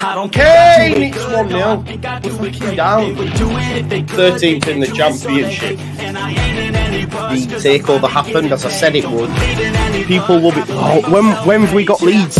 Kane, it's 1-0. We're freaking down. 13th in the championship. The takeover happened as I said it would. People will be. Oh, when have we got Leeds?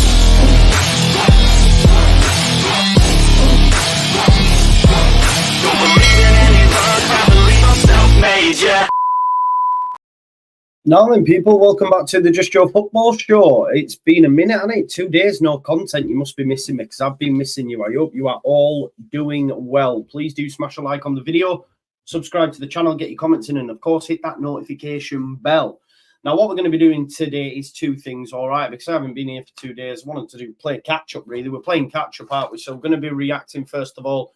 Now then, people, welcome back to the Just Joe Football Show. It's been a minute, hasn't it? 2 days, no content. You must be missing me because I've been missing you. I hope you are all doing well. Please do smash a like on the video, subscribe to the channel, get your comments in, and of course, hit that notification bell. Now, what we're going to be doing today is two things, all right? Because I haven't been here for 2 days. I wanted to play catch-up, really. We're playing catch-up, aren't we? So we're going to be reacting, first of all,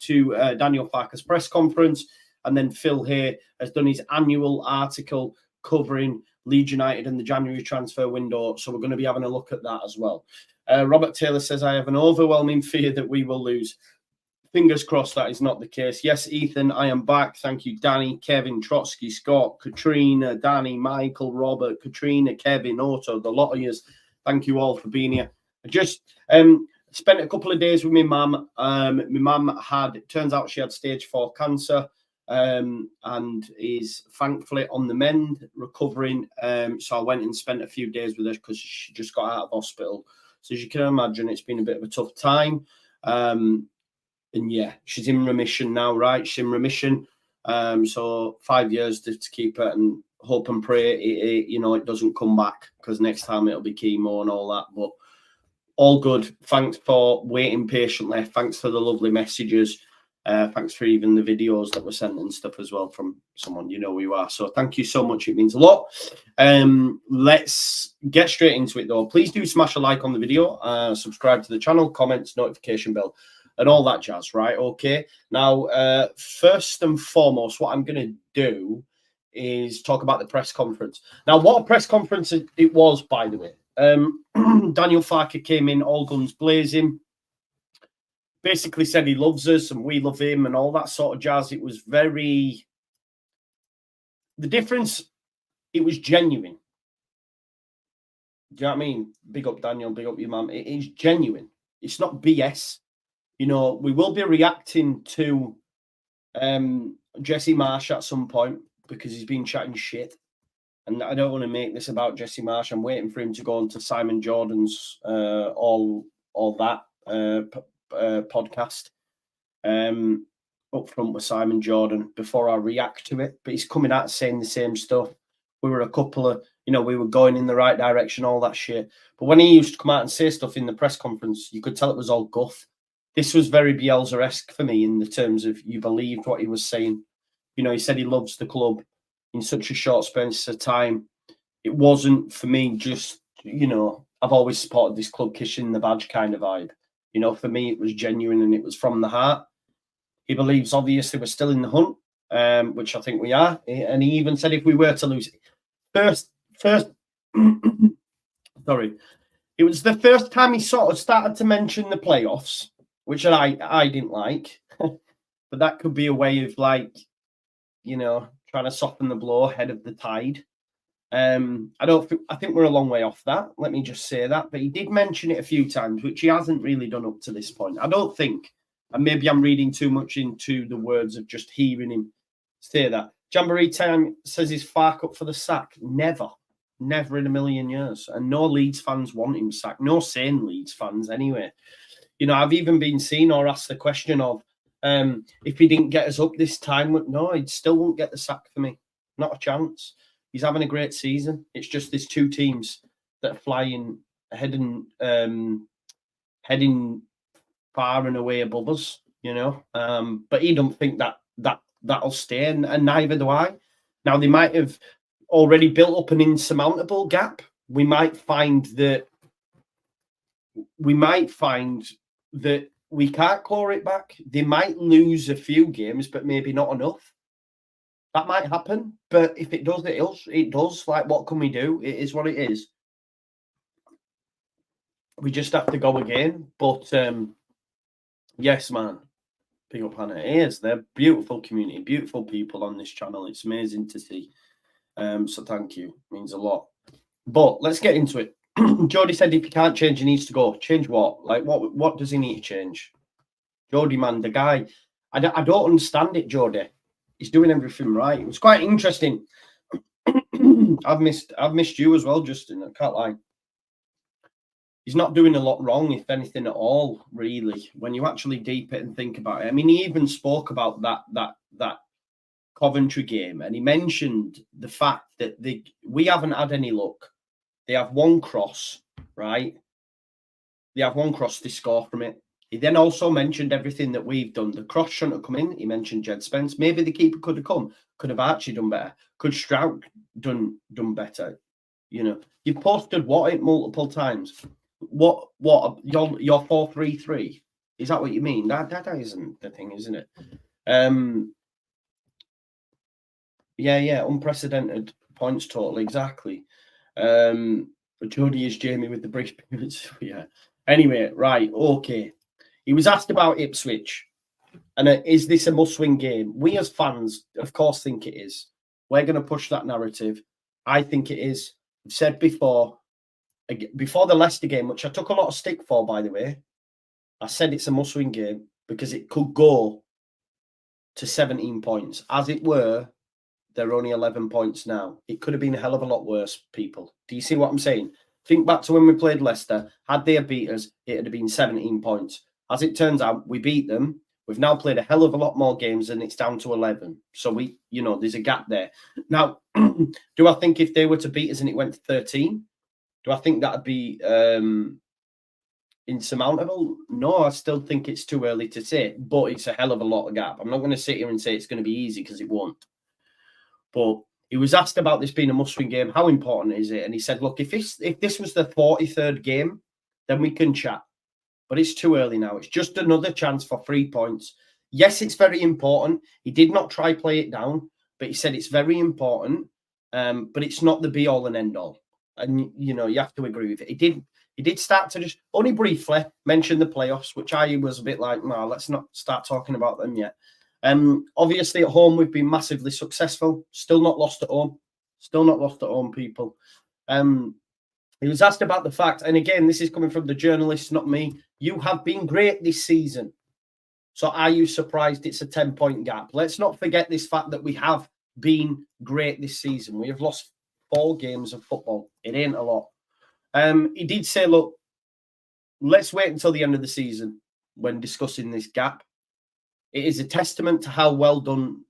to Daniel Farkes' press conference. And then Phil here has done his annual article covering Leeds United and the January transfer window. So we're going to be having a look at that as well. Robert Taylor says, I have an overwhelming fear that we will lose. Fingers crossed that is not the case. Yes, Ethan, I am back. Thank you, Danny, Kevin, Trotsky, Scott, Katrina, Danny, Michael, Robert, Katrina, Kevin, Otto, the lot of yous. Thank you all for being here. I just spent a couple of days with my mum. My mum had, it turns out she had stage 4 cancer. And is thankfully on the mend, recovering. So I went and spent a few days with her because she just got out of hospital. So as you can imagine, it's been a bit of a tough time. And yeah, she's in remission now, right? She's in remission. So 5 years to keep her, and hope and pray it doesn't come back, because next time it'll be chemo and all that. But all good. Thanks for waiting patiently. Thanks for the lovely messages. Thanks for even the videos that were sent and stuff as well from someone, you know who you are. So thank you so much. It means a lot. Let's get straight into it, though. Please do smash a like on the video, subscribe to the channel, comments, notification bell, and all that jazz, right? Okay. Now, first and foremost, what I'm going to do is talk about the press conference. Now, what a press conference it was, by the way. Daniel Farkes came in all guns blazing. Basically said he loves us and we love him and all that sort of jazz. It was very... The difference, it was genuine. Do you know what I mean? Big up Daniel, big up your mum. It is genuine. It's not BS. You know, we will be reacting to Jesse Marsh at some point because he's been chatting shit. And I don't want to make this about Jesse Marsh. I'm waiting for him to go on to Simon Jordan's all that podcast up front with Simon Jordan before I react to it. But he's coming out saying the same stuff. We were a couple of, we were going in the right direction, all that shit. But when he used to come out and say stuff in the press conference, you could tell it was all guff. This was very Bielsa-esque for me in the terms of you believed what he was saying. He said he loves the club in such a short space of time. It wasn't for me just, I've always supported this club, kissing the badge kind of vibe. For me, it was genuine and it was from the heart. He believes, obviously, we're still in the hunt, which I think we are. And he even said if we were to lose it. First, sorry. It was the first time he sort of started to mention the playoffs, which I didn't like. But that could be a way of, trying to soften the blow ahead of the tide. I think we're a long way off that. Let me just say that. But he did mention it a few times, which he hasn't really done up to this point. I don't think, and maybe I'm reading too much into the words of just hearing him say that. Jamboree Time says, is Fark up for the sack? Never. Never in a million years. And no Leeds fans want him sacked. No sane Leeds fans, anyway. I've even been seen or asked the question of, if he didn't get us up this time, no, he still won't get the sack for me. Not a chance. He's having a great season. It's just there's two teams that are flying, heading far and away above us, But he don't think that'll stay, and neither do I. Now, they might have already built up an insurmountable gap. We might find that we can't claw it back. They might lose a few games, but maybe not enough. That might happen, but if it does, it does. Like, what can we do? It is what it is. We just have to go again. But, yes, man. Big up Hannah. It is. They're beautiful community, beautiful people on this channel. It's amazing to see. So thank you. It means a lot. But let's get into it. Jody said if he can't change, he needs to go. Change what? Like, what does he need to change? Jody, man, the guy, I don't understand it, Jody. He's doing everything right. It was quite interesting. I've missed you as well, Justin. I can't lie. He's not doing a lot wrong, if anything at all, really, when you actually deep it and think about it. I mean, he even spoke about that Coventry game, and he mentioned the fact that we haven't had any luck. They have one cross, right? They have one cross, they score from it. He then also mentioned everything that we've done. The cross shouldn't have come in. He mentioned Jed Spence. Maybe the keeper could have come. Could have Archie done better. Could Stroud done better? You know, you've posted what it multiple times. What your 4-3-3? Is that what you mean? That isn't the thing, isn't it? Yeah, unprecedented points total, exactly. Jody is Jamie with the British parents. Yeah. Anyway, right, okay. He was asked about Ipswich, and is this a must-win game? We as fans, of course, think it is. We're going to push that narrative. I think it is. I've said before the Leicester game, which I took a lot of stick for, by the way, I said it's a must-win game because it could go to 17 points. As it were, they're only 11 points now. It could have been a hell of a lot worse, people. Do you see what I'm saying? Think back to when we played Leicester. Had they beat us, it would have been 17 points. As it turns out, we beat them. We've now played a hell of a lot more games and it's down to 11. So there's a gap there. Now, do I think if they were to beat us and it went to 13, do I think that'd be insurmountable? No, I still think it's too early to say, but it's a hell of a lot of gap. I'm not going to sit here and say it's going to be easy because it won't. But he was asked about this being a must-win game. How important is it? And he said, look, if this was the 43rd game, then we can chat. But it's too early now. It's just another chance for 3 points. Yes, it's very important. He did not try play it down, but he said it's very important. But it's not the be-all and end-all. And, you have to agree with it. He did start to just only briefly mention the playoffs, which I was a bit like, no, let's not start talking about them yet. Obviously, at home, we've been massively successful. Still not lost at home. Still not lost at home, people. He was asked about the fact, and again, this is coming from the journalist, not me. You have been great this season. So are you surprised it's a 10-point gap? Let's not forget this fact that we have been great this season. We have lost 4 games of football. It ain't a lot. He did say, look, let's wait until the end of the season when discussing this gap. It is a testament to how well done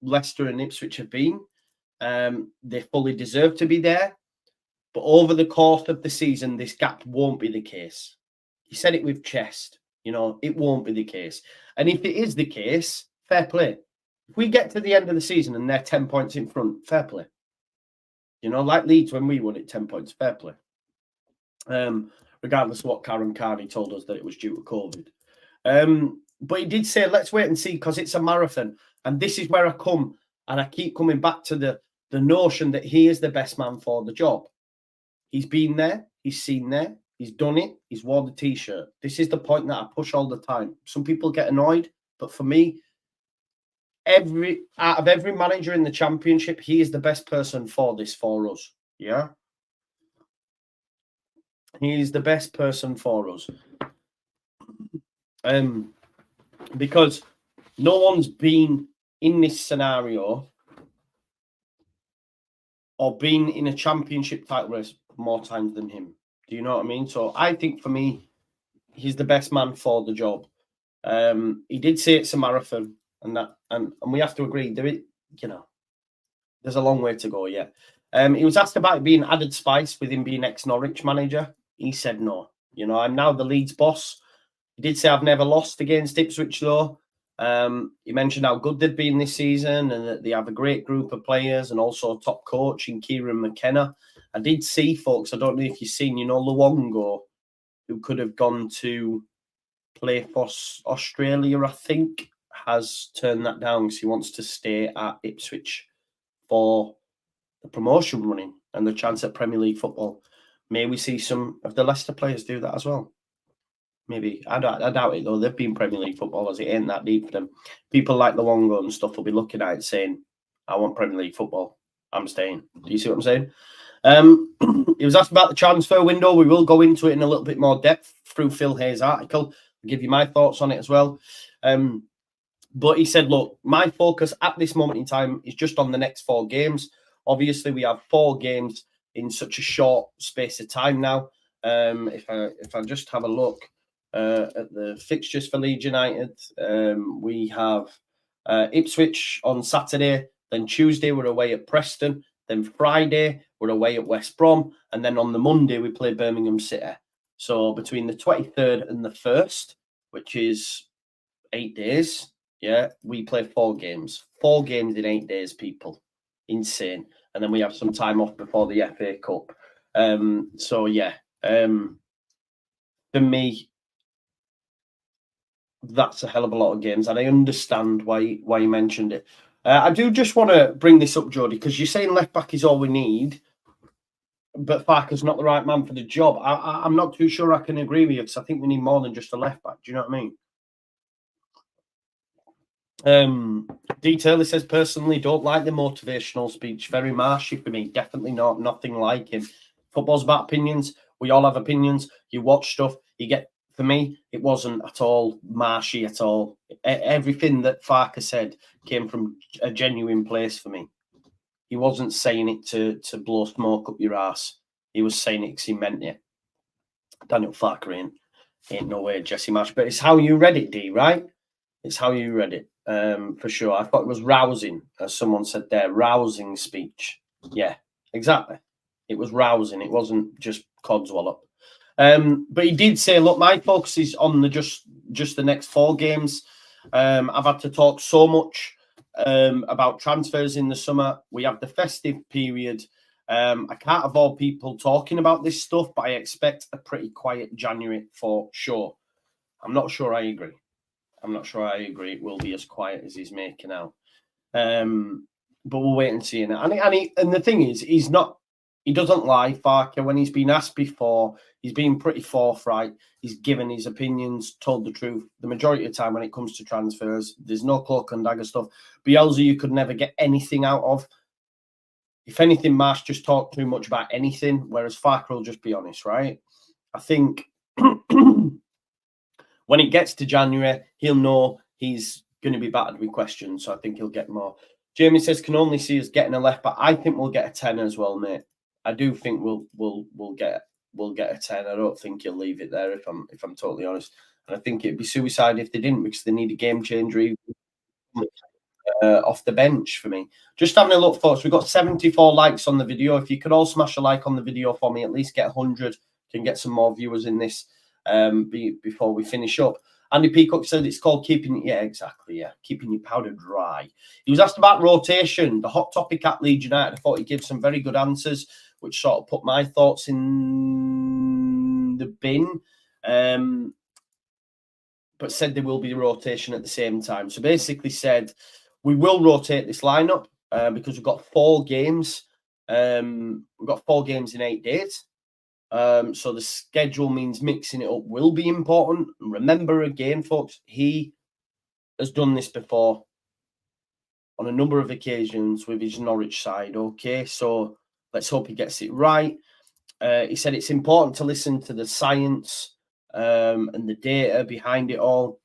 Leicester and Ipswich have been. They fully deserve to be there. But over the course of the season, this gap won't be the case. He said it with chest. It won't be the case. And if it is the case, fair play. If we get to the end of the season and they're 10 points in front, fair play. Like Leeds when we won it, 10 points, fair play. Regardless of what Karen Carney told us that it was due to COVID. But he did say, let's wait and see, because it's a marathon. And this is where I come, and I keep coming back to the notion that he is the best man for the job. He's been there, he's seen there, he's done it, he's worn the T-shirt. This is the point that I push all the time. Some people get annoyed, but for me, out of every manager in the Championship, he is the best person for us. Yeah? He is the best person for us. Because no one's been in this scenario or been in a Championship title race more times than him. Do you know what I mean? So I think for me, he's the best man for the job. He did say it's a marathon, and we have to agree. There's a long way to go yet. He was asked about it being added spice with him being ex-Norwich manager. He said no. I'm now the Leeds boss. He did say I've never lost against Ipswich though. He mentioned how good they've been this season and that they have a great group of players and also a top coach in Kieran McKenna. I did see, folks, I don't know if you've seen, Luongo, who could have gone to play for Australia, I think, has turned that down because he wants to stay at Ipswich for the promotion running and the chance at Premier League football. May we see some of the Leicester players do that as well? Maybe. I doubt it, though. They've been Premier League footballers. It ain't that deep for them. People like Luongo and stuff will be looking at it saying, I want Premier League football. I'm staying. Do you see what I'm saying? He was asked about the transfer window. We will go into it in a little bit more depth through Phil Hayes' article. I'll give you my thoughts on it as well. But he said, look, my focus at this moment in time is just on the next 4 games. Obviously, we have 4 games in such a short space of time now. If I just have a look at the fixtures for Leeds United, we have Ipswich on Saturday, then Tuesday we're away at Preston, then Friday we're away at West Brom, and then on the Monday we play Birmingham City. So between the 23rd and the 1st, which is 8 days, yeah, we play 4 games. 4 games in 8 days, people. Insane. And then we have some time off before the FA Cup. So yeah, for me, that's a hell of a lot of games, and I understand why you mentioned it. I do just want to bring this up, Jody, because you're saying left back is all we need, but Farkes not the right man for the job. I'm not too sure I can agree with you, because I think we need more than just a left back. Do you know what I mean? Detail, it says, personally, don't like the motivational speech. Very marshy for me. Definitely not. Nothing like him. Football's about opinions. We all have opinions. You watch stuff. You get. For me, it wasn't at all marshy at all. Everything that Farkes said came from a genuine place for me. He wasn't saying it to blow smoke up your ass. He was saying it because he meant it. Daniel Farkes ain't no way Jesse Marsh, but it's how you read it, D, right? It's how you read it, for sure. I thought it was rousing, as someone said there, rousing speech. Yeah, exactly. It was rousing. It wasn't just codswallop. But he did say, look, my focus is on the just the next 4 games. I've had to talk so much about transfers in the summer. We have the festive period. I can't avoid people talking about this stuff, but I expect a pretty quiet January for sure. I'm not sure I agree. It will be as quiet as he's making out. But we'll wait and see. And the thing is, he doesn't lie, Farkes. When he's been asked before, he's been pretty forthright. He's given his opinions, told the truth. The majority of the time when it comes to transfers, there's no cloak and dagger stuff. Bielsa, you could never get anything out of. If anything, Marsh just talked too much about anything, whereas Farkes will just be honest, right? I think when it gets to January, he'll know he's going to be battered with questions, so I think he'll get more. Jamie says, can only see us getting a left back. I think we'll get a 10 as well, mate. I do think we'll get a 10. I don't think he'll leave it there, if I'm totally honest. And I think it'd be suicide if they didn't, because they need a game changer off the bench for me. Just having a look, folks. We've got 74 likes on the video. If you could all smash a like on the video for me, at least get 100, can get some more viewers in this before we finish up. Andy Peacock said it's called keeping, yeah, exactly, yeah, keeping your powder dry. He was asked about rotation, the hot topic at Leeds United. I thought he gave some very good answers, which sort of put my thoughts in the bin, but said there will be a rotation at the same time. So basically said we will rotate this lineup because we've got 4 games. We've got 4 games in 8 days. So the schedule means mixing it up will be important. Remember again, folks, he has done this before on a number of occasions with his Norwich side. Okay, so let's hope he gets it right. He said it's important to listen to the science and the data behind it all,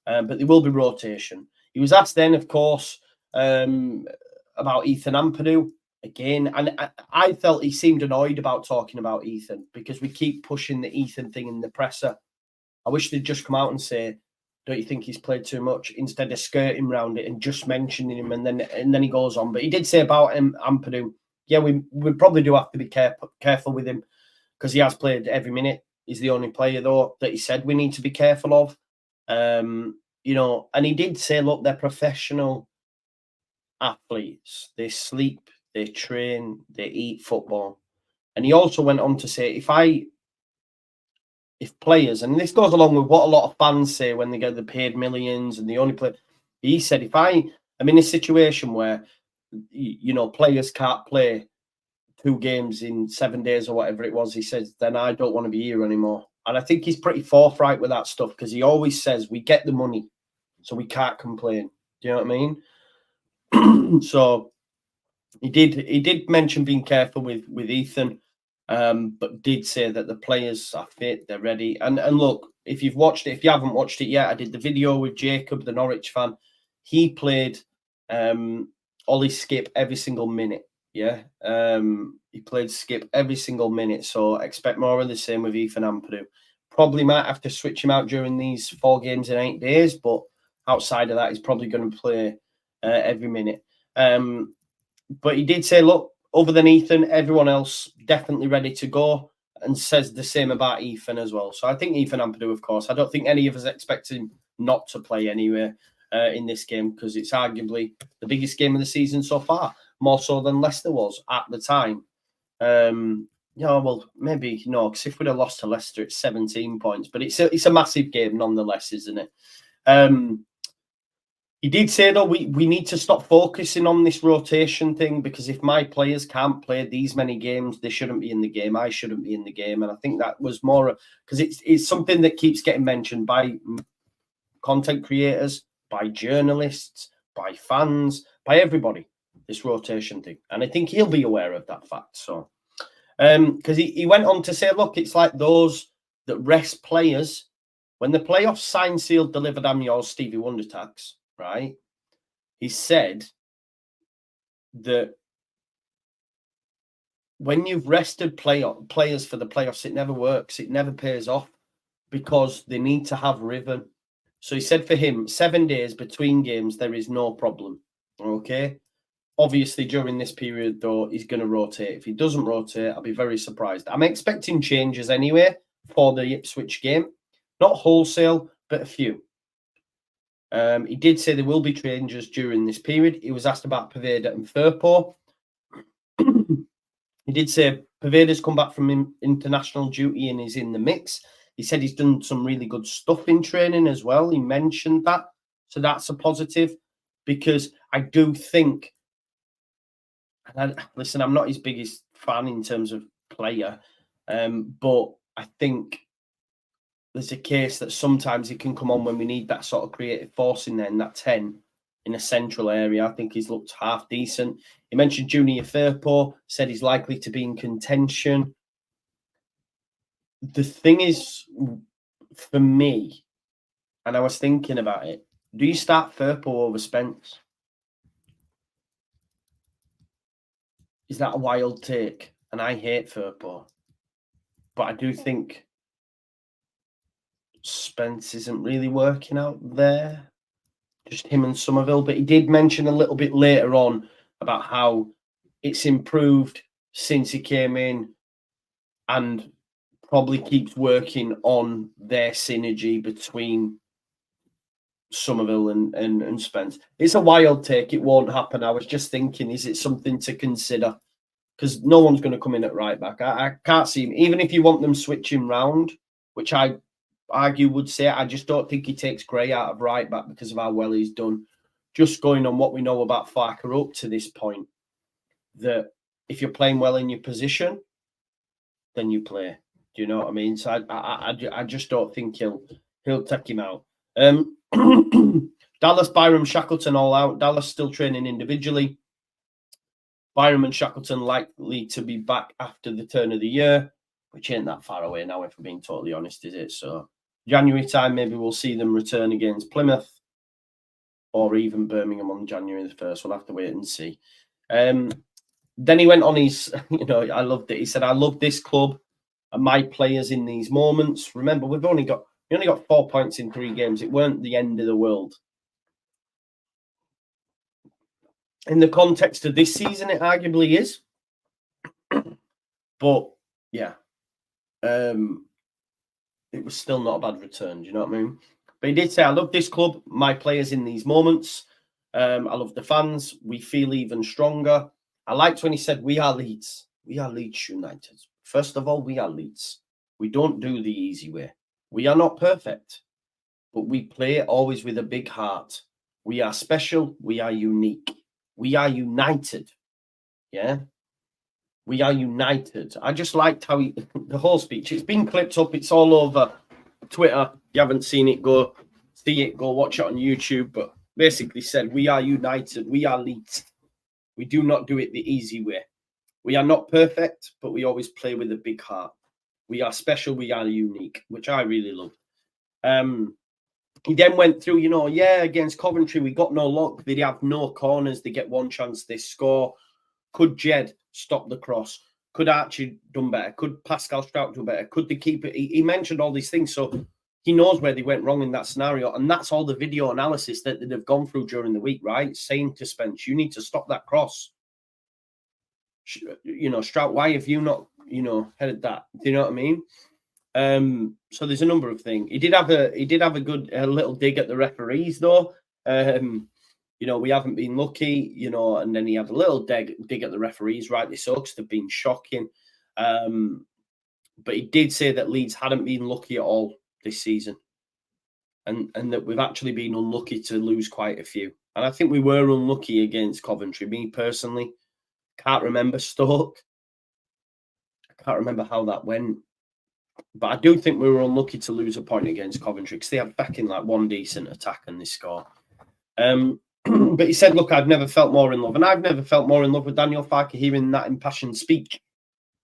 but there will be rotation. He was asked then, of course, about Ethan Ampadu. Again, and I felt he seemed annoyed about talking about Ethan because we keep pushing the Ethan thing in the presser. I wish they'd just come out and say, don't you think he's played too much, instead of skirting around it and just mentioning him, and then he goes on. But he did say about him, Ampadu, yeah, we probably do have to be careful with him because he has played every minute. He's the only player, though, that he said we need to be careful of. You know, and he did say, look, they're professional athletes. They sleep, they train, they eat football. And he also went on to say, if players, and this goes along with what a lot of fans say when they get the paid millions and they only play, he said, if I am in a situation where, you know, players can't play 2 games in 7 days or whatever it was, he says, then I don't want to be here anymore. And I think he's pretty forthright with that stuff because he always says, we get the money, so we can't complain. Do you know what I mean? So He did mention being careful with Ethan, but did say that the players are fit, they're ready. And look, if you've watched it, if you haven't watched it yet, I did the video with Jacob, the Norwich fan. He played Ollie Skip every single minute. Yeah, he played Skip every single minute. So expect more of the same with Ethan Ampadu. Probably might have to switch him out during these 4 games in 8 days, but outside of that, he's probably going to play every minute. But he did say, look, other than Ethan, everyone else definitely ready to go, and says the same about Ethan as well. So I think Ethan Ampadu, of course, I don't think any of us expect him not to play anywhere in this game, because it's arguably the biggest game of the season so far, more so than Leicester was at the time. Yeah, well, maybe no, because if we'd have lost to Leicester, it's 17 points, but it's a massive game nonetheless, isn't it? He did say, though, we need to stop focusing on this rotation thing, because if my players can't play these many games, they shouldn't be in the game. I shouldn't be in the game. And I think that was more because it's something that keeps getting mentioned by content creators, by journalists, by fans, by everybody, this rotation thing. And I think he'll be aware of that fact. So, because he went on to say, look, it's like those that rest players. When the playoffs signed, sealed, delivered, I'm yours, Stevie Wonder tax. Right, he said that when you've rested players for the playoffs, it never works. It never pays off, because they need to have rhythm. So he said for him, 7 days between games, there is no problem. Okay. Obviously, during this period, though, he's going to rotate. If he doesn't rotate, I'll be very surprised. I'm expecting changes anyway for the Ipswich game. Not wholesale, but a few. He did say there will be changes during this period. He was asked about Poveda and Firpo. He did say Poveda's come back from international duty and is in the mix. He said he's done some really good stuff in training as well. He mentioned that. So that's a positive, because I do think, and listen, I'm not his biggest fan in terms of player, but I think there's a case that sometimes he can come on when we need that sort of creative force in there, in that 10 in a central area. I think he's looked half decent. He mentioned Junior Firpo, said he's likely to be in contention. The thing is, for me, and I was thinking about it, do you start Firpo over Spence? Is that a wild take? And I hate Firpo, but I do think Spence isn't really working out there, just him and Somerville. But he did mention a little bit later on about how it's improved since he came in, and probably keeps working on their synergy between Somerville and Spence. It's a wild take. It won't happen. I was just thinking, is it something to consider? Because no one's going to come in at right back. I can't see him. Even if you want them switching round, which I argue would say, I just don't think he takes Gray out of right back because of how well he's done. Just going on what we know about Farkes up to this point, that if you're playing well in your position, then you play. Do you know what I mean? So I just don't think he'll take him out. Dallas, Byram, Shackleton all out. Dallas still training individually. Byram and Shackleton likely to be back after the turn of the year, which ain't that far away now, if we're being totally honest, is it? So January time, maybe we'll see them return against Plymouth or even Birmingham on January the 1st. We'll have to wait and see. Then he went on his, I loved it. He said, I love this club and my players in these moments. Remember, we only got 4 points in 3 games. It weren't the end of the world. In the context of this season, it arguably is. But, yeah. It was still not a bad return. Do you know what I mean? But he did say, I love this club, my players in these moments. I love the fans. We feel even stronger. I liked when he said, we are Leeds. We are Leeds United. First of all, we are Leeds. We don't do the easy way. We are not perfect, but we play always with a big heart. We are special. We are unique. We are united. Yeah. We are united. I just liked how the whole speech, it's been clipped up. It's all over Twitter. If you haven't seen it, go see it. Go watch it on YouTube. But basically said, we are united. We are Leeds. We do not do it the easy way. We are not perfect, but we always play with a big heart. We are special. We are unique, which I really love. He then went through, against Coventry, we got no luck. They have no corners. They get one chance, they score. Could Jed stop the cross? Could Archie done better? Could Pascal Strout do better? Could the keeper? He mentioned all these things, so he knows where they went wrong in that scenario. And that's all the video analysis that they've gone through during the week, right? Saying to Spence, you need to stop that cross. Strout, why have you not, headed that? Do you know what I mean? So there's a number of things. He did have a good little dig at the referees, though. We haven't been lucky, and then he had a little dig at the referees, rightly so, because they've been shocking. But he did say that Leeds hadn't been lucky at all this season, and that we've actually been unlucky to lose quite a few. And I think we were unlucky against Coventry. Me personally, can't remember Stoke. I can't remember how that went. But I do think we were unlucky to lose a point against Coventry because they had back in like one decent attack and they score. But he said, look, I've never felt more in love. And I've never felt more in love with Daniel Farkes hearing that impassioned speak,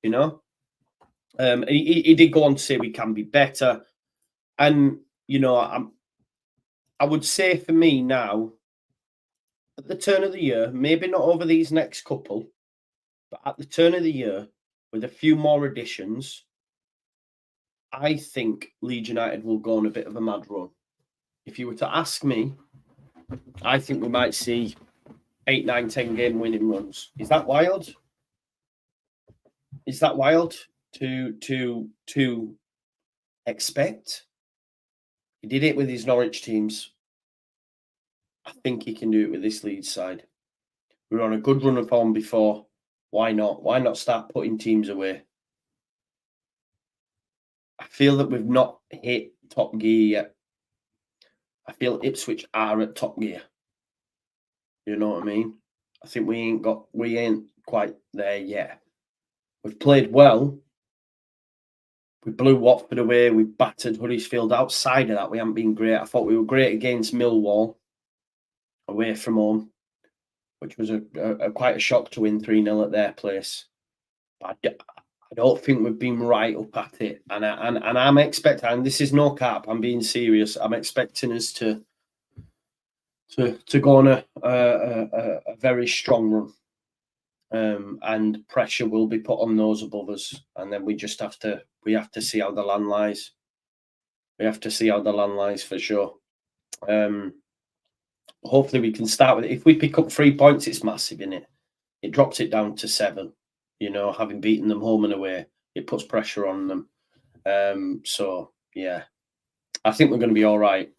He did go on to say we can be better. And, I would say for me now, at the turn of the year, maybe not over these next couple, but at the turn of the year, with a few more additions, I think Leeds United will go on a bit of a mad run. If you were to ask me, I think we might see 8, 9, 10 game winning runs. Is that wild? Is that wild to expect? He did it with his Norwich teams. I think he can do it with this Leeds side. We were on a good run of form before. Why not? Why not start putting teams away? I feel that we've not hit top gear yet. I feel Ipswich are at top gear. You know what I mean? I think we ain't quite there yet. We've played well. We blew Watford away. We battered Huddersfield. Outside of that, we haven't been great. I thought we were great against Millwall away from home, which was quite a shock to win 3-0 at their place. But I don't think we've been right up at it. And I'm expecting, and this is no cap, I'm being serious, I'm expecting us to go on a very strong run. And pressure will be put on those above us. And then we have to see how the land lies. We have to see how the land lies for sure. Hopefully we can start with it. If we pick up 3 points, it's massive, isn't it? It drops it down to 7. Having beaten them home and away, it puts pressure on them. So, yeah, I think we're going to be all right.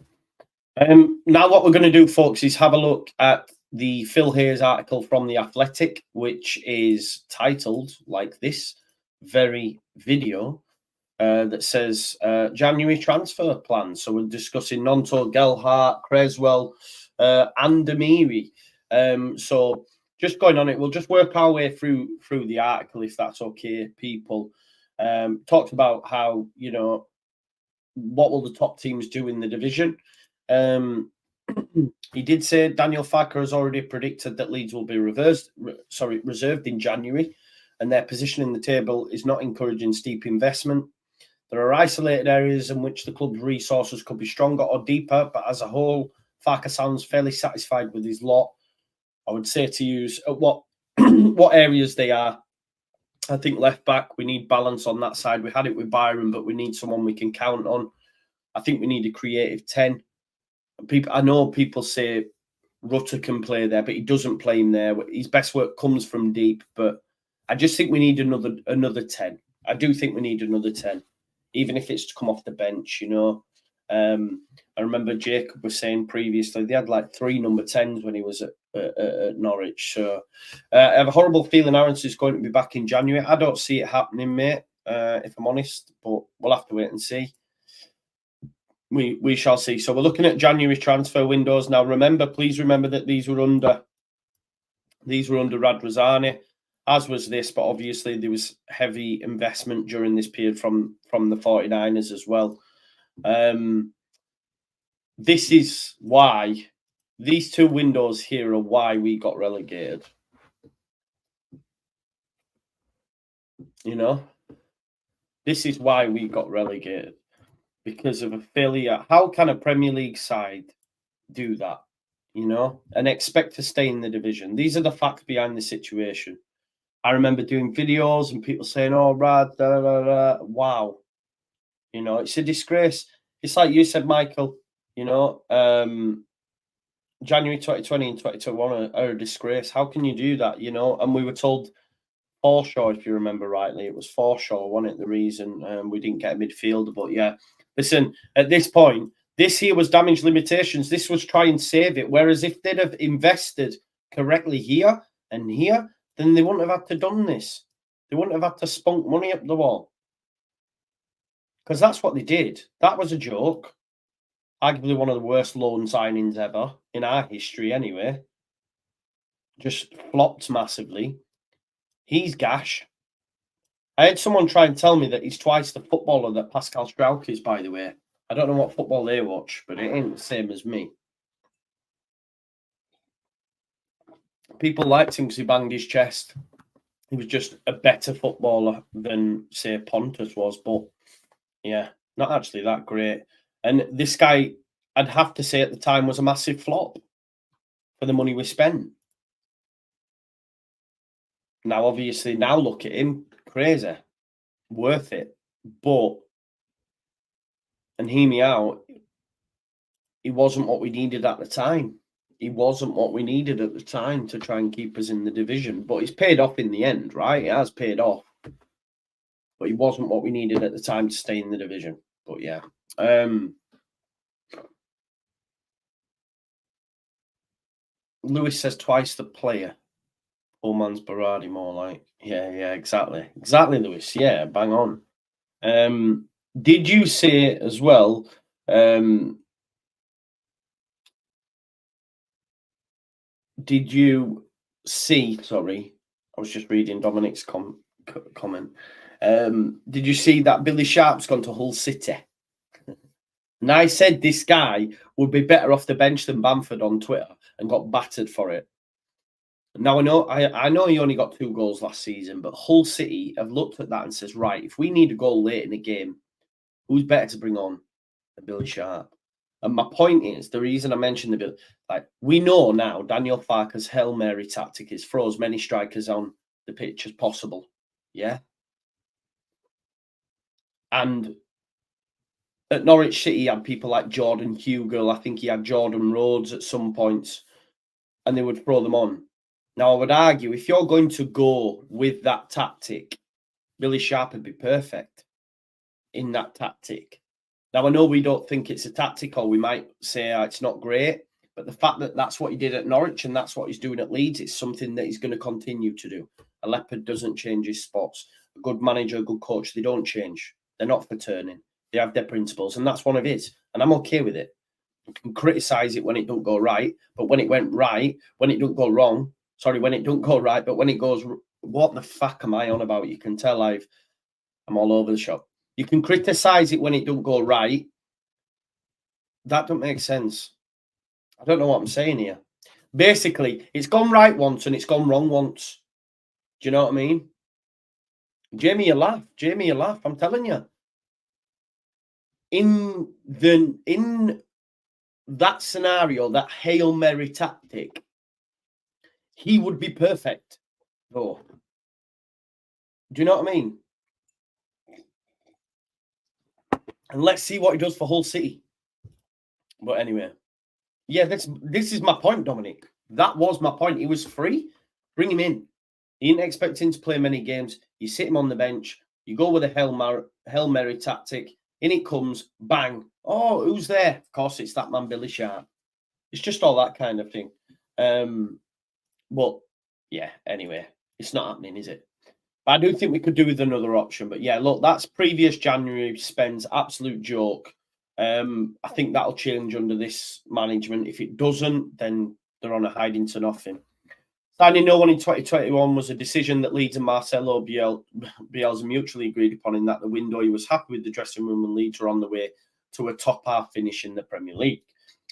Now what we're going to do, folks, is have a look at the Phil Hayes article from The Athletic, which is titled like this very video that says January transfer plans. So we're discussing Nonto, Gelhardt, Creswell, and Amiri. So just going on it, we'll just work our way through the article, if that's okay, people. Talked about how, what will the top teams do in the division. He did say Daniel Farkes has already predicted that Leeds will be reserved in January, and their position in the table is not encouraging steep investment. There are isolated areas in which the club's resources could be stronger or deeper, but as a whole, Farkes sounds fairly satisfied with his lot. I would say to use what areas they are. I think left back, we need balance on that side. We had it with Byron, but we need someone we can count on. I think we need a creative 10. I know people say Rutter can play there, but he doesn't play in there. His best work comes from deep, but I just think we need another 10. I do think we need another 10, even if it's to come off the bench, I remember Jacob was saying previously they had like 3 number 10s when he was at Norwich. So I have a horrible feeling Aarons is going to be back in January. I don't see it happening, mate, if I'm honest, but we'll have to wait and see. We shall see. So we're looking at January transfer windows now. Please remember that these were under Radrazani, as was this, but obviously there was heavy investment during this period from the 49ers as well. This is why these 2 windows here are why we got relegated. You know, this is why we got relegated, because of a failure. How can a Premier League side do that, you know, and expect to stay in the division? These are the facts behind the situation. I remember doing videos and people saying, oh, Rad, da, da, da. Wow. You know, it's a disgrace. It's like you said, Michael, you know, January 2020 and 2021 are a disgrace. How can you do that, you know? And we were told Forshaw, if you remember rightly, it was Forshaw, wasn't it, the reason we didn't get a midfielder. But yeah, listen, at this point, this here was damage limitations. This was try and save it. Whereas if they'd have invested correctly here and here, then they wouldn't have had to done this. They wouldn't have had to spunk money up the wall. Because that's what they did. That was a joke. Arguably one of the worst loan signings ever in our history anyway. Just flopped massively. He's gash. I had someone try and tell me that he's twice the footballer that Pascal Strauch is, by the way. I don't know what football they watch, but it ain't the same as me. People liked him because he banged his chest. He was just a better footballer than, say, Pontus was. But, yeah, not actually that great. And this guy, I'd have to say at the time, was a massive flop for the money we spent. Now, obviously, now look at him. Crazy. Worth it. But, and hear me out, he wasn't what we needed at the time. He wasn't what we needed at the time to try and keep us in the division. But it's paid off in the end, right? It has paid off. But he wasn't what we needed at the time to stay in the division. But yeah. Lewis says twice the player. Poor man's Berardi, more like. Yeah, exactly. Exactly, Lewis. Yeah, bang on. Did you say as well, did you see, sorry, I was just reading Dominic's comment. Did you see that Billy Sharp's gone to Hull City? And I said this guy would be better off the bench than Bamford on Twitter and got battered for it. Now, I know he only got 2 goals last season, but Hull City have looked at that and says, right, if we need a goal late in the game, who's better to bring on than Billy Sharp? And my point is, the reason I mentioned the Bill, like, we know now Daniel Farkes' Hail Mary tactic is throw as many strikers on the pitch as possible. Yeah. And at Norwich City, he had people like Jordan Hugill. I think he had Jordan Rhodes at some points, and they would throw them on. Now, I would argue if you're going to go with that tactic, Billy Sharp would be perfect in that tactic. Now, I know we don't think it's a tactic, or we might say it's not great, but the fact that that's what he did at Norwich and that's what he's doing at Leeds, it's something that he's going to continue to do. A leopard doesn't change his spots. A good manager, a good coach, they don't change. They're not for turning. They have their principles, and that's one of his. And I'm okay with it. You can criticise it when it don't go right, but when it went right, when it don't go wrong, sorry, when it don't go right, but when it goes, what the fuck am I on about? You can tell I'm all over the shop. You can criticise it when it don't go right. That don't make sense. I don't know what I'm saying here. Basically, it's gone right once and it's gone wrong once. Do you know what I mean? Jamie, you laugh. I'm telling you. In that scenario, that Hail Mary tactic, he would be perfect. Oh. Do you know what I mean? And let's see what he does for Hull City. But anyway, yeah, this is my point, Dominic. That was my point. He was free. Bring him in. You didn't expect him to play many games. You sit him on the bench. You go with a Hail Mary tactic. In it comes, bang. Oh, who's there? Of course, it's that man, Billy Sharp. It's just all that kind of thing. But, yeah, anyway, it's not happening, is it? But I do think we could do with another option. But, yeah, look, that's previous January spends. Absolute joke. I think that'll change under this management. If it doesn't, then they're on a hiding to nothing. Signing no one in 2021 was a decision that Leeds and Marcelo Bielsa mutually agreed upon. In that the window, he was happy with the dressing room, and Leeds were on the way to a top half finish in the Premier League.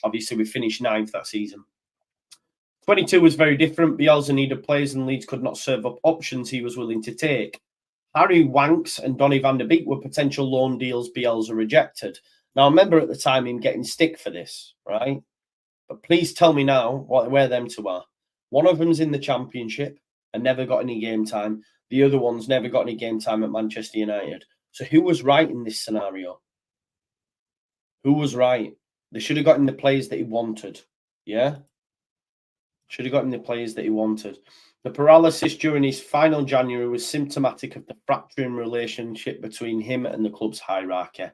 Obviously, we finished 9th that season. 22 was very different. Bielsa needed players, and Leeds could not serve up options he was willing to take. Harry Wanks and Donny van der Beek were potential loan deals Bielsa rejected. Now, I remember at the time him getting stick for this, right? But please tell me now where them two are. One of them's in the Championship and never got any game time. The other one's never got any game time at Manchester United. So who was right in this scenario? Who was right? They should have gotten the players that he wanted. Yeah? Should have gotten the players that he wanted. The paralysis during his final January was symptomatic of the fracturing relationship between him and the club's hierarchy.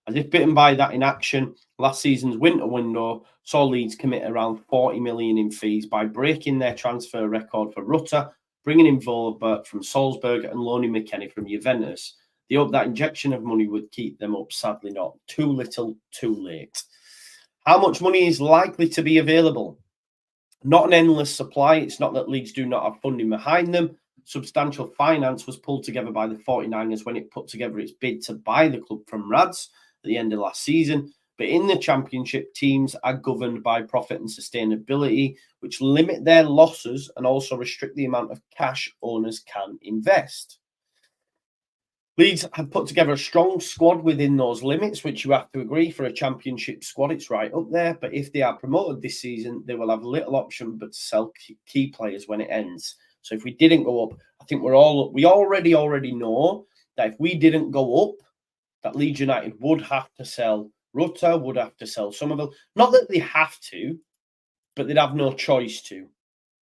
As if bitten by that inaction, last season's winter window saw Leeds commit around 40 million in fees by breaking their transfer record for Rutter, bringing in Volbert from Salzburg and loaning McKennie from Juventus. They hoped that injection of money would keep them up. Sadly not. Too little, too late. How much money is likely to be available? Not an endless supply. It's not that Leeds do not have funding behind them. Substantial finance was pulled together by the 49ers when it put together its bid to buy the club from Rads at the end of last season. But in the Championship, teams are governed by profit and sustainability, which limit their losses and also restrict the amount of cash owners can invest. Leeds have put together a strong squad within those limits, which you have to agree for a Championship squad, it's right up there. But if they are promoted this season, they will have little option but to sell key players when it ends. So if we didn't go up, I think we already know that if we didn't go up, that Leeds United would have to sell Rutter, would have to sell some of them. Not that they have to, but they'd have no choice to,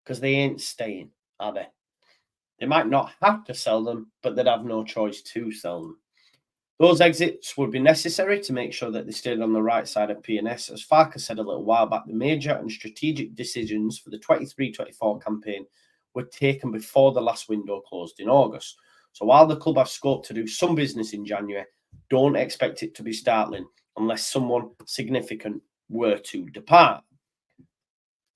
because they ain't staying, are they? They might not have to sell them, but they'd have no choice to sell them. Those exits would be necessary to make sure that they stayed on the right side of P&S. As Farkes said a little while back, the major and strategic decisions for the 23-24 campaign were taken before the last window closed in August. So while the club have scope to do some business in January, don't expect it to be startling unless someone significant were to depart.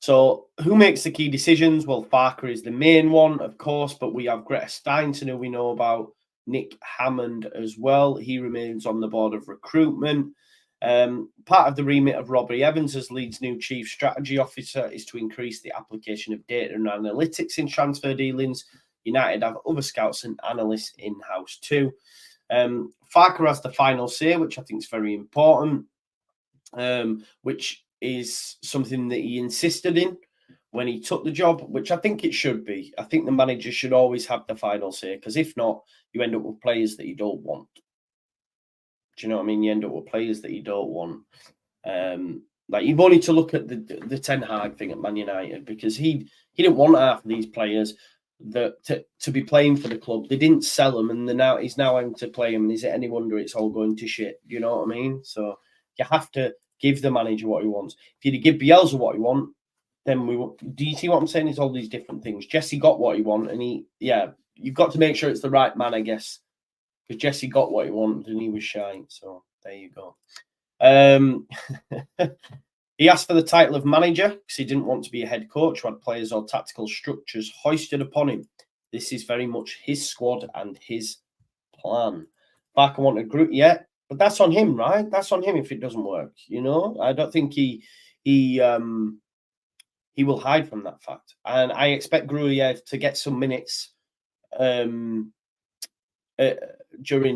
So who makes the key decisions? Well, Farkes is the main one, of course, but we have Greta Steinton, who we know about, Nick Hammond as well. He remains on the board of recruitment. Part of the remit of Robbie Evans as Leeds' new chief strategy officer is to increase the application of data and analytics in transfer dealings. United have other scouts and analysts in-house too. Farkes has the final say, which I think is very important, which is something that he insisted in when he took the job, which I think it should be. I think the manager should always have the final say, because if not, you end up with players that you don't want. Do you know what I mean? You end up with players that you don't want. Like, you've only to look at the Ten Hag thing at Man United, because he didn't want half of these players to be playing for the club. They didn't sell them, and he's now having to play them. And is it any wonder it's all going to shit? Do you know what I mean? So you have to give the manager what he wants. If you give Bielsa what he wants, then do you see what I'm saying? It's all these different things. Jesse got what he wanted, and you've got to make sure it's the right man, I guess, because Jesse got what he wanted and he was shy. So there you go. He asked for the title of manager because he didn't want to be a head coach who had players or tactical structures hoisted upon him. This is very much his squad and his plan. Farkes wanted group, yeah, but that's on him, right? That's on him if it doesn't work. You know, I don't think he will hide from that fact, and I expect Gruyev to get some minutes during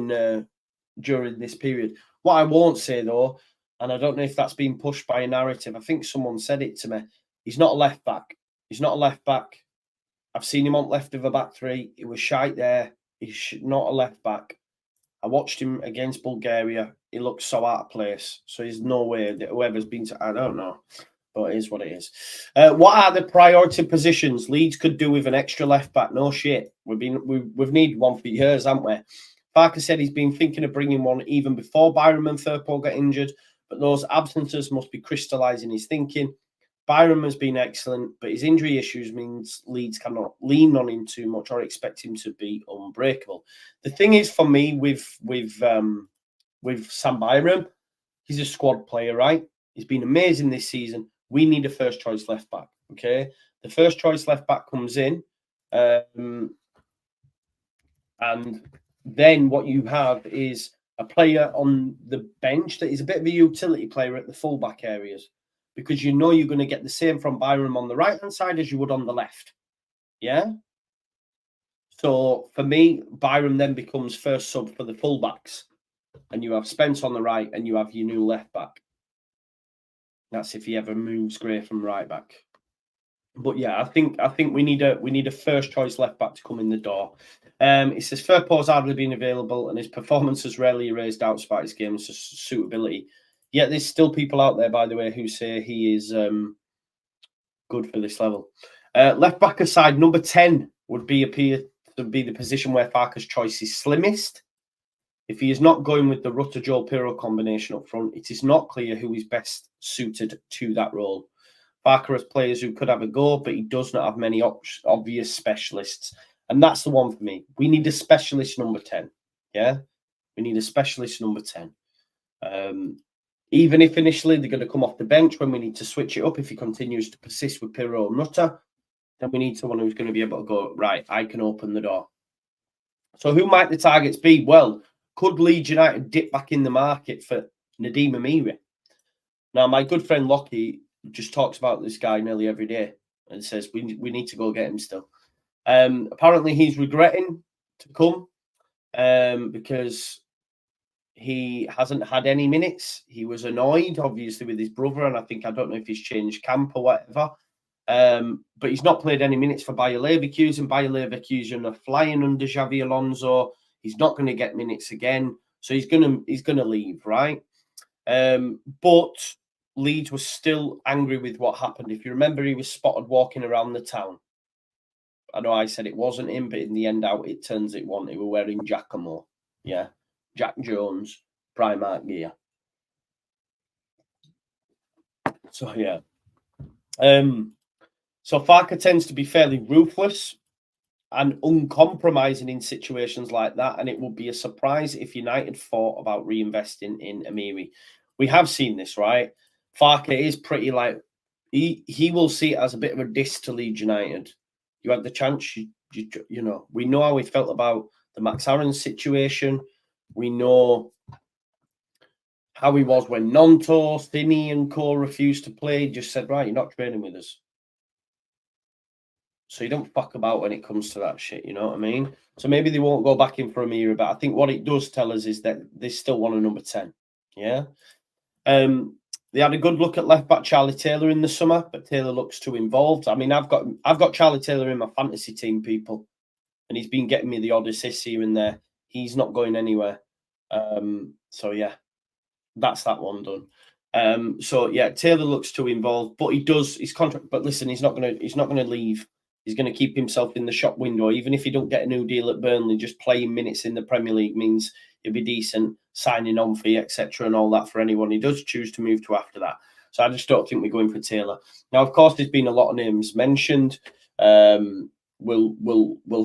this period. What I won't say though, and I don't know if that's been pushed by a narrative, I think someone said it to me, he's not a left back. He's not a left back. I've seen him on left of a back three. He was shite there. He's not a left back. I watched him against Bulgaria. He looks so out of place. So there's no way that whoever's been to, I don't know, but it is what it is. What are the priority positions Leeds could do with an extra left back? No shit. We've needed one for years, haven't we? Farkes said he's been thinking of bringing one even before Byram and Firpo got injured, but those absences must be crystallising his thinking. Byram has been excellent, but his injury issues means Leeds cannot lean on him too much or expect him to be unbreakable. The thing is, for me, with Sam Byram, he's a squad player, right? He's been amazing this season. We need a first choice left back. Okay, the first choice left back comes in, and then what you have is a player on the bench that is a bit of a utility player at the fullback areas, because you know you're going to get the same from Byram on the right hand side as you would on the left. Yeah. So for me, Byram then becomes first sub for the fullbacks, and you have Spence on the right, and you have your new left back. That's if he ever moves Gray from right back. But yeah, I think we need a first choice left back to come in the door. It says Firpo's hardly been available, and his performance has rarely erased doubts about his game suitability. Yet there's still people out there, by the way, who say he is good for this level. Left back aside, number 10 would appear to be the position where Farkes' choice is slimmest. If he is not going with the Rutter Joel Pirro combination up front, it is not clear who is best suited to that role. Farkes has players who could have a go, but he does not have many obvious specialists. And that's the one for me. We need a specialist number 10. Yeah? We need a specialist number 10. Even if initially they're going to come off the bench when we need to switch it up, if he continues to persist with Pirro and Rutter, then we need someone who's going to be able to go, right, I can open the door. So who might the targets be? Well, could Leeds United dip back in the market for Nadim Amiri? Now, my good friend Lockie just talks about this guy nearly every day and says we need to go get him still. Apparently, he's regretting to come because he hasn't had any minutes. He was annoyed, obviously, with his brother, and I don't know if he's changed camp or whatever. But he's not played any minutes for Bayer Leverkusen. Bayer Leverkusen are flying under Xavi Alonso. He's not going to get minutes again, so he's gonna leave, right? But Leeds was still angry with what happened. If you remember, he was spotted walking around the town. I know I said it wasn't him, but in the end out, it turns it wasn't. He was wearing Giacomo. Yeah. Jack Jones, Primark gear. So, yeah. So Farke tends to be fairly ruthless and uncompromising in situations like that. And it would be a surprise if United thought about reinvesting in Amiri. We have seen this, right? Farke is pretty like, he will see it as a bit of a diss to Leeds United. You had the chance, you know, we know how he felt about the Max Aaron's situation. We know how he was when Nonto, Thinney and co refused to play. He just said, right, you're not training with us. So you don't fuck about when it comes to that shit, you know what I mean? So maybe they won't go back in for Amiri, but I think what it does tell us is that they still want a number 10. Yeah. They had a good look at left back Charlie Taylor in the summer, but Taylor looks too involved. I mean, I've got Charlie Taylor in my fantasy team, people, and he's been getting me the odd assist here and there. He's not going anywhere. So yeah, that's that one done. So yeah, Taylor looks too involved, but he does his contract. But listen, he's not gonna leave. He's going to keep himself in the shop window, even if he don't get a new deal at Burnley. Just playing minutes in the Premier League means he'll be decent, signing on fee, etc., and all that for anyone he does choose to move to after that. So I just don't think we're going for Taylor. Now, of course, there's been a lot of names mentioned. We'll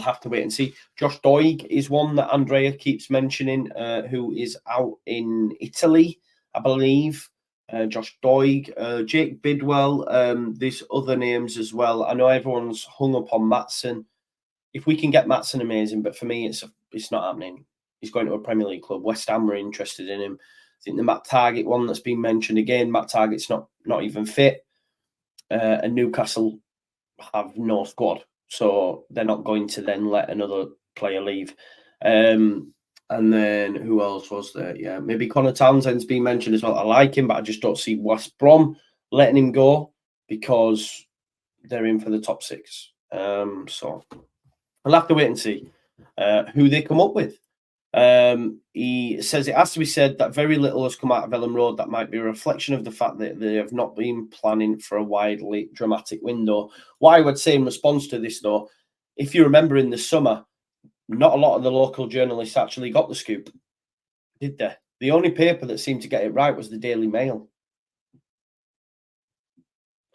have to wait and see. Josh Doig is one that Andrea keeps mentioning, who is out in Italy, I believe. Josh Doig, Jake Bidwell, there's other names as well. I know everyone's hung up on Maatsen. If we can get Maatsen, amazing, but for me, it's not happening. He's going to a Premier League club. West Ham are interested in him. I think the Matt Target one that's been mentioned again, Matt Target's not even fit. And Newcastle have no squad, so they're not going to then let another player leave. And then who else was there? Yeah, maybe Connor Townsend's been mentioned as well. I like him, but I just don't see West Brom letting him go because they're in for the top 6. So we'll have to wait and see who they come up with. He says it has to be said that very little has come out of Ellen Road. That might be a reflection of the fact that they have not been planning for a widely dramatic window. What I would say in response to this, though, if you remember in the summer, not a lot of the local journalists actually got the scoop, did they? The only paper that seemed to get it right was the Daily Mail.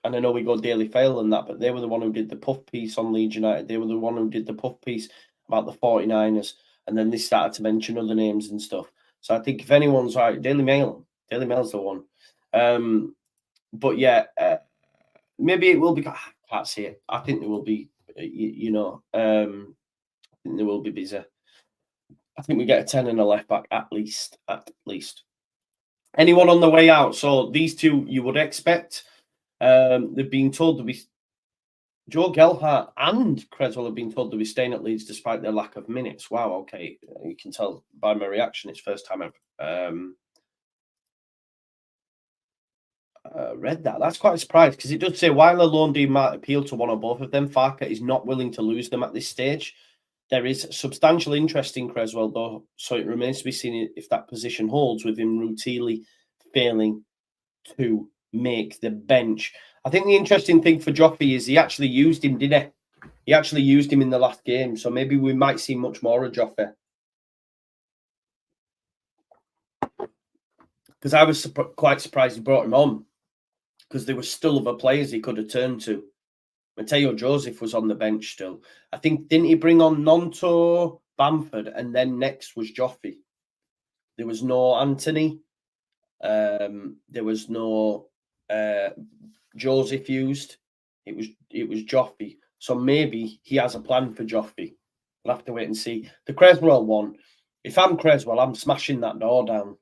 And I know we go Daily Fail and that, but they were the one who did the puff piece on Leeds United. They were the one who did the puff piece about the 49ers. And then they started to mention other names and stuff. So I think if anyone's right, Daily Mail's the one. But yeah, maybe it will be. I can't see it. I think there will be, I think they will be busy. I think we get a 10 and a left back at least. Anyone on the way out? So these two you would expect. They've been told Joe Gelhardt and Creswell have been told they'll be staying at Leeds despite their lack of minutes. Wow, okay. You can tell by my reaction, it's first time I've read that. That's quite a surprise because it does say while a loan deal might appeal to one or both of them, Farkes is not willing to lose them at this stage. There is substantial interest in Creswell, though, so it remains to be seen if that position holds, with him routinely failing to make the bench. I think the interesting thing for Joffy is he actually used him, didn't he? He actually used him in the last game, so maybe we might see much more of Joffy. Because I was quite surprised he brought him on, because there were still other players he could have turned to. Mateo Joseph was on the bench still. I think, didn't he bring on Nonto, Bamford, and then next was Joffy? There was no Anthony. There was no Joseph used. It was Joffy. So maybe he has a plan for Joffy. We'll have to wait and see. The Creswell one. If I'm Creswell, I'm smashing that door down.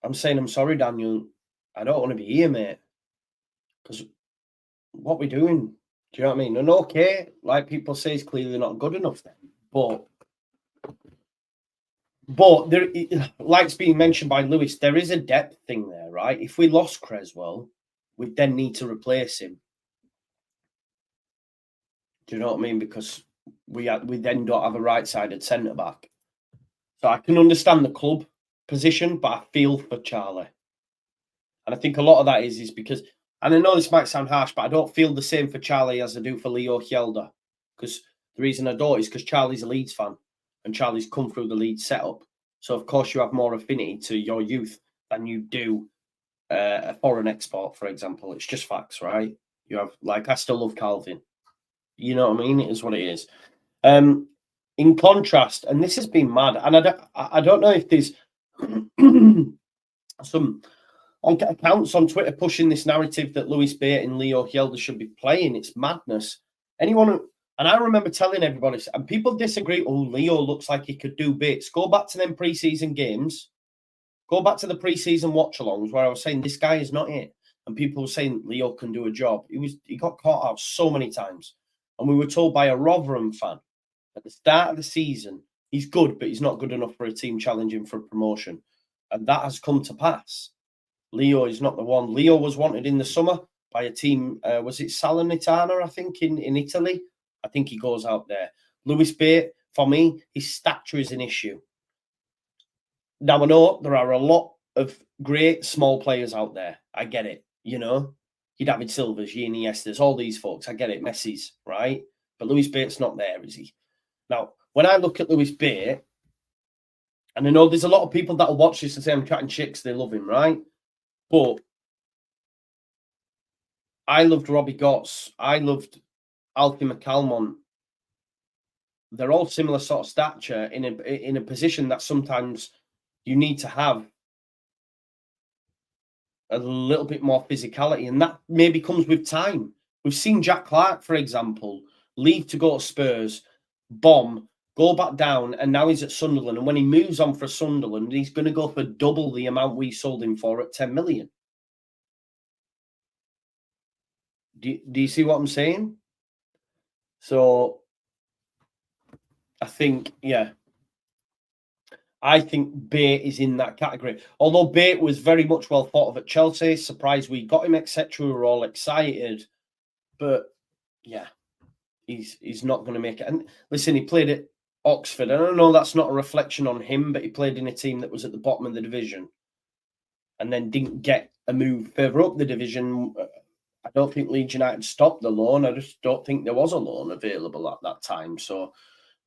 I'm saying, I'm sorry, Daniel. I don't want to be here, mate. Because what we doing? Do you know what I mean? And okay, like people say, it's clearly not good enough then. But there, like it's being mentioned by Lewis, there is a depth thing there, right? If we lost Creswell, we'd then need to replace him. Do you know what I mean? Because we then don't have a right-sided centre-back. So I can understand the club position, but I feel for Charlie. And I think a lot of that is because, and I know this might sound harsh, but I don't feel the same for Charlie as I do for Leo Hjelde. Because the reason I don't is because Charlie's a Leeds fan and Charlie's come through the Leeds setup. So, of course, you have more affinity to your youth than you do a foreign export, for example. It's just facts, right? You have, like, I still love Calvin. You know what I mean? It is what it is. In contrast, and this has been mad, and I don't know if there's some accounts on Twitter pushing this narrative that Lewis Bate and Leo Hjelde should be playing. It's madness. And I remember telling everybody, and people disagree, oh, Leo looks like he could do bits. Go back to them pre-season games. Go back to the pre-season watch-alongs where I was saying, this guy is not it. And people were saying, Leo can do a job. He got caught out so many times. And we were told by a Rotherham fan at the start of the season, he's good, but he's not good enough for a team challenging for promotion. And that has come to pass. Leo is not the one. Leo was wanted in the summer by a team, was it Salernitana, I think, in Italy? I think he goes out there. Lewis Bate, for me, his stature is an issue. Now, I know there are a lot of great small players out there. I get it, you know. Your David Silvas, your Iniestas, all these folks. I get it, Messi's, right? But Lewis Bate's not there, is he? Now, when I look at Lewis Bate, and I know there's a lot of people that will watch this and say I'm chatting chicks, they love him, right? But I loved Robbie Gotts. I loved Alfie McCalmont. They're all similar sort of stature in a position that sometimes you need to have a little bit more physicality, and that maybe comes with time. We've seen Jack Clark, for example, leave to go to Spurs, bomb, go back down, and now he's at Sunderland. And when he moves on for Sunderland, he's going to go for double the amount we sold him for at 10 million. Do you see what I'm saying? So I think, yeah. I think Bate is in that category. Although Bate was very much well thought of at Chelsea, surprised we got him, etc. We were all excited. But, yeah, he's not going to make it. And listen, he played at Oxford. And I know that's not a reflection on him, but he played in a team that was at the bottom of the division and then didn't get a move further up the division. I don't think Leeds United stopped the loan. I just don't think there was a loan available at that time. So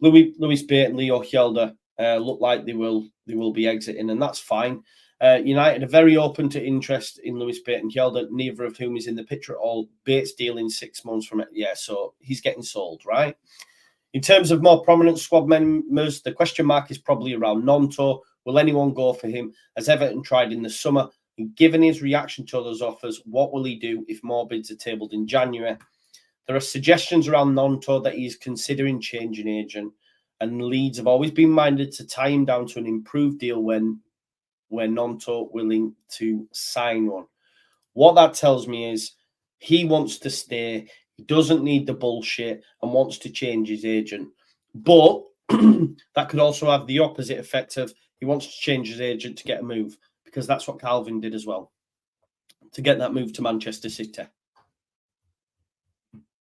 Lewis Bate and Leo Hjelde look like they will be exiting, and that's fine. United are very open to interest in Lewis Bate and Hjelde, neither of whom is in the picture at all. Bate's deal in 6 months from it. Yeah, so he's getting sold, right? In terms of more prominent squad members, the question mark is probably around Nonto. Will anyone go for him? As Everton tried in the summer, and given his reaction to those offers, what will he do if more bids are tabled in January? There are suggestions around Nonto that he's considering changing agent, and Leeds have always been minded to tie him down to an improved deal when Nonto willing to sign one. What that tells me is he wants to stay. He doesn't need the bullshit and wants to change his agent. But that could also have the opposite effect of he wants to change his agent to get a move, because that's what Calvin did as well, to get that move to Manchester City.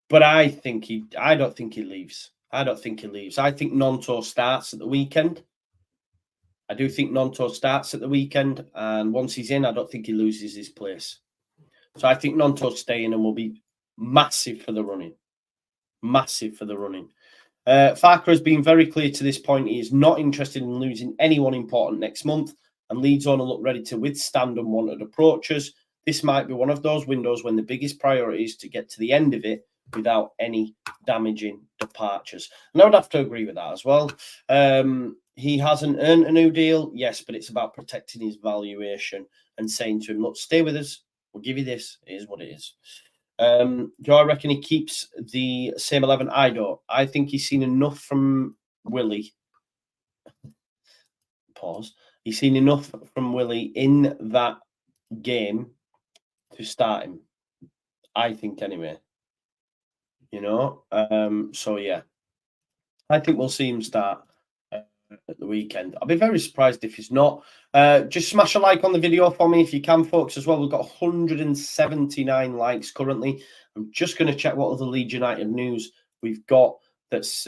But I don't think he leaves. I don't think he leaves. I think Gnonto starts at the weekend. I do think Gnonto starts at the weekend, and once he's in, I don't think he loses his place. So I think Gnonto's staying and will be massive for the running. Massive for the running. Farke has been very clear to this point. He is not interested in losing anyone important next month, and Leeds owner look ready to withstand unwanted approaches. This might be one of those windows when the biggest priority is to get to the end of it without any damaging departures. And I would have to agree with that as well. He hasn't earned a new deal, yes, but it's about protecting his valuation and saying to him, look, stay with us. We'll give you this. It is what it is. Do I reckon he keeps the same 11? I don't. I think he's seen enough from Willie. Pause. He's seen enough from Willie in that game to start him. I think anyway. You know? So, yeah. I think we'll see him start at the weekend. I'll be very surprised if he's not. Just smash a like on the video for me if you can, folks, as well. We've got 179 likes currently. I'm just going to check what other Leeds United news we've got that's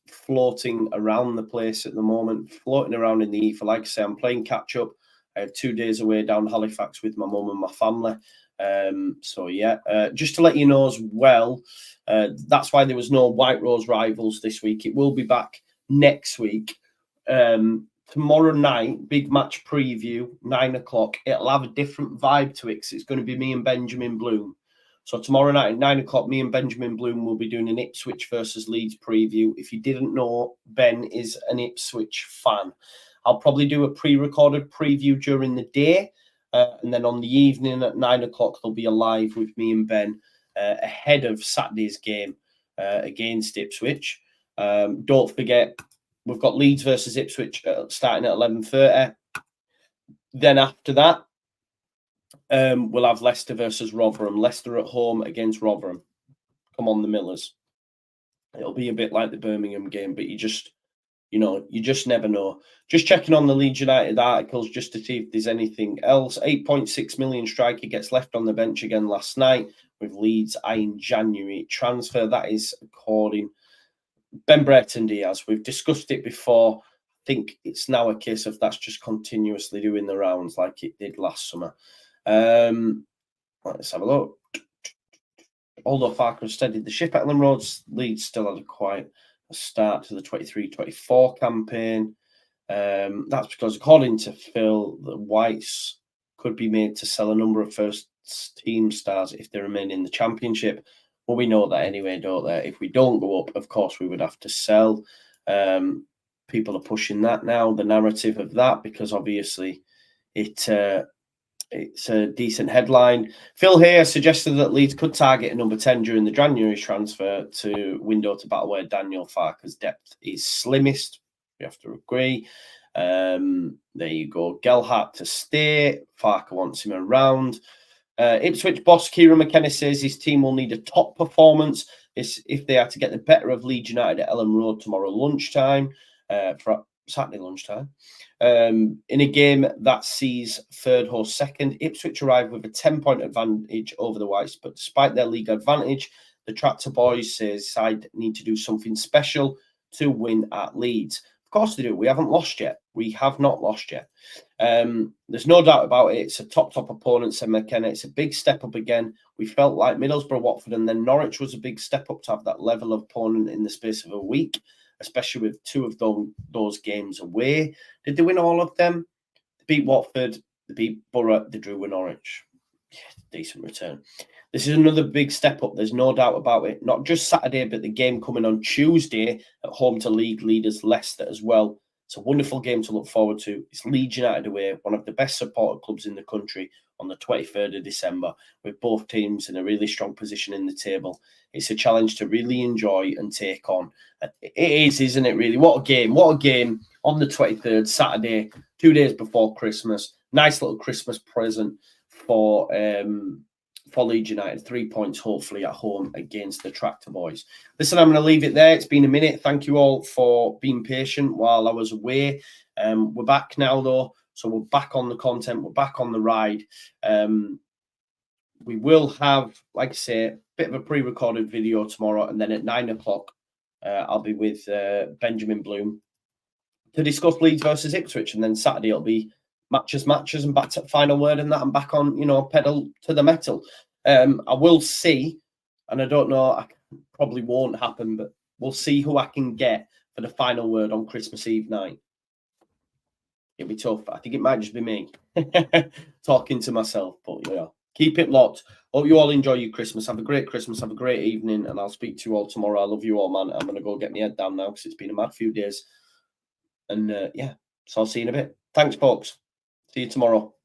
floating around the place at the moment, floating around in the ether. Like I say, I'm playing catch up. I had 2 days away down Halifax with my mum and my family. So yeah, just to let you know as well, that's why there was no White Rose Rivals this week. It will be back next week. Tomorrow night, big match preview, 9 o'clock. It'll have a different vibe to it because it's going to be me and Benjamin Bloom. So tomorrow night at 9 o'clock, me and Benjamin Bloom will be doing an Ipswich versus Leeds preview. If you didn't know, Ben is an Ipswich fan. I'll probably do a pre-recorded preview during the day. And then on the evening at 9 o'clock, there'll be a live with me and Ben ahead of Saturday's game against Ipswich. Don't forget, we've got Leeds versus Ipswich starting at 11:30. Then after that, we'll have Leicester versus Rotherham. Leicester at home against Rotherham. Come on, the Millers. It'll be a bit like the Birmingham game, but you just never know. Just checking on the Leeds United articles just to see if there's anything else. 8.6 million striker gets left on the bench again last night with Leeds eyeing January transfer. That is according Ben Brereton Diaz. We've discussed it before. I think it's now a case of that's just continuously doing the rounds like it did last summer. Let's have a look. Although Farke steadied the ship at Ellen Roads, Leeds still had quite a start to the 23-24 campaign. That's because, according to Phil, the Whites could be made to sell a number of first team stars if they remain in the Championship. Well, we know that anyway, don't they? If we don't go up, of course, we would have to sell. People are pushing that now, the narrative of that, because obviously it's a decent headline. Phil here suggested that Leeds could target a number 10 during the January transfer to window to battle where Daniel Farkes' depth is slimmest. We have to agree. There you go. Gelhardt to stay. Farke wants him around. Ipswich boss Kieran McKenna says his team will need a top performance if they are to get the better of Leeds United at Ellen Road tomorrow lunchtime, for Saturday lunchtime. In a game that sees third host second, Ipswich arrive with a 10-point advantage over the Whites, but despite their league advantage, the Tractor Boys says side need to do something special to win at Leeds. Of course they do. We haven't lost yet. We have not lost yet. There's no doubt about it. It's a top opponent, said McKenna. It's a big step up again. We felt like Middlesbrough, Watford, and then Norwich was a big step up to have that level of opponent in the space of a week, especially with 2 of those games away. Did they win all of them? They beat Watford, they beat Borough, they drew with Norwich. Yeah, decent return. This is another big step up. There's no doubt about it. Not just Saturday, but the game coming on Tuesday at home to league leaders Leicester as well. It's a wonderful game to look forward to. It's Leeds United away, one of the best supported clubs in the country, on the 23rd of December, with both teams in a really strong position in the table. It's a challenge to really enjoy and take on. It is, isn't it, really? What a game. What a game on the 23rd, Saturday, 2 days before Christmas. Nice little Christmas present for for Leeds United. 3 points, hopefully, at home against the Tractor Boys. Listen, I'm going to leave it there. It's been a minute. Thank you all for being patient while I was away. We're back now, though. So we're back on the content. We're back on the ride. We will have, like I say, a bit of a pre-recorded video tomorrow. And then at 9 o'clock, I'll be with Benjamin Bloom to discuss Leeds versus Ipswich. And then Saturday, it'll be matches, and back to final word and that. I'm back on, pedal to the metal. I will see, and I don't know, I probably won't happen, but we'll see who I can get for the final word on Christmas Eve night. It'll be tough. I think it might just be me talking to myself, but yeah, keep it locked. Hope you all enjoy your Christmas. Have a great Christmas. Have a great evening, and I'll speak to you all tomorrow. I love you all, man. I'm going to go get my head down now because it's been a mad few days. And yeah, so I'll see you in a bit. Thanks, folks. See you tomorrow.